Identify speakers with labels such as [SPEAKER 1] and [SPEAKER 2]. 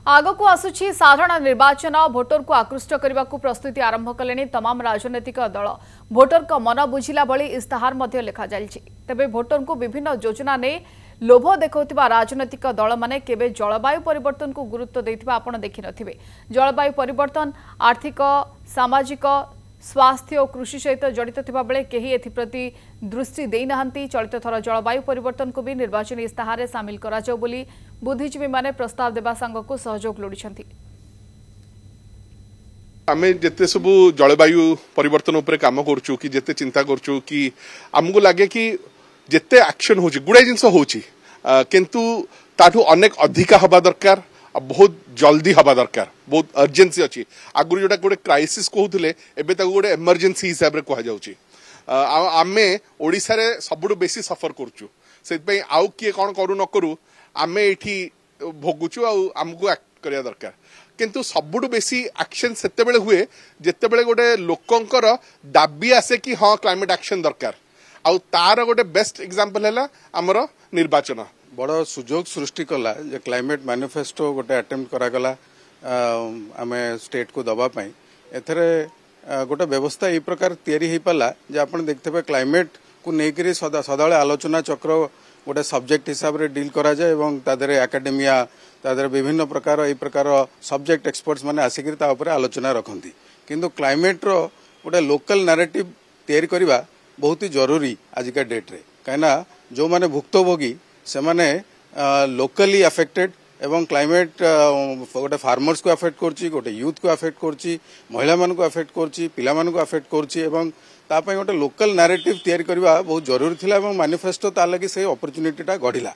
[SPEAKER 1] आगकू आसुछि साधारण निर्वाचन भोटर को आकृष्ट करने को प्रस्तुति आरंभ कले तमाम राजनैतिक दल भोटर को मन बुझिला भली इस्ताहार मध्य लिखा जाइछि। तेबे भोटर को विभिन्न योजना ने लोभ देखा राजनैतिक दल माने केबे जलवायु परिवर्तन को गुरुत्व देथिबा आपण देखि नथिबे। जलवायु परिवर्तन आर्थिक सामाजिक स्वास्थ्य और कृषि सहित जड़ित थिबा बेले केही एथिप्रति दृष्टि देई नाहंती। चलित थर जलवायु परिवर्तन को भी निर्वाचन इस्ताहार सामिल करा जाऊ बोली बुद्धिजीवी माने प्रस्ताव देबा संग को सहयोग लोडिछंती।
[SPEAKER 2] आमे जेते सब जलवायु परिवर्तन उपरे काम करछु कि जेते चिंता करछु कि हमको लागे कि जेते एक्शन होची गुडे जिंस होची किंतु ताठू अनेक अधिका हबा दरकार बहुत जल्दी हवा दरकार बहुत अर्जेन्सी अच्छी आगुरी जोटा गोटे क्राइसिस कहते एबे ताको गोटे इमरजेंसी हिसाब रे कहा जाउची। आमे ओडिसा रे सबुठु बेसी सफर करछु सेतपई आउ किए कोन करू न करू आमे एठी भोगुछु आउ हमको एक्ट करिया दरकार किंतु सबुठु बेसी एक्शन सेते बेले हुए जेते बेले गोटे लोकंकर दाबी आसे कि हां क्लाइमेट एक्शन दरकार आउ तार गोटे बेस्ट एग्जांपल हैला हमर निर्वाचन
[SPEAKER 3] बड़ सुजोग सृष्टि कला जे क्लाइमेट मैनिफेस्टो गोटे अटेम्प्ट करागला आमे स्टेट को दबापाई एथरे गोटे व्यवस्था ये प्रकार तैयारी हो पाला जे आपण देखते क्लाइमेट को लेकर सदाबले आलोचना चक्र गोटे सब्जेक्ट हिसाब रे डील करा जाए एवं तादरे एकेडेमिया तादरे विभिन्न प्रकार ये प्रकार सब्जेक्ट एक्सपर्ट्स माने आसिक आलोचना रखती किंतु क्लाइमेट रो गोटे लोकल नैरेटिव तैयारी करवा बहुत ही जरूरी आजिका डेट रे कहीं जो माने भुक्तभोगी से माने लोकली अफेक्टेड एवं क्लाइमेट गोटे फार्मर्स को अफेक्ट करछि गोटे यूथ को अफेक्ट करछि महिला मान को अफेक्ट करछि पिला मान को अफेक्ट करछि एवं तापई गोटे लोकल नैरेटिव तैयारी करवा बहुत जरूरी थिला एवं मैनिफेस्टो ता लगी से अपॉर्चुनिटी टा गढ़िला।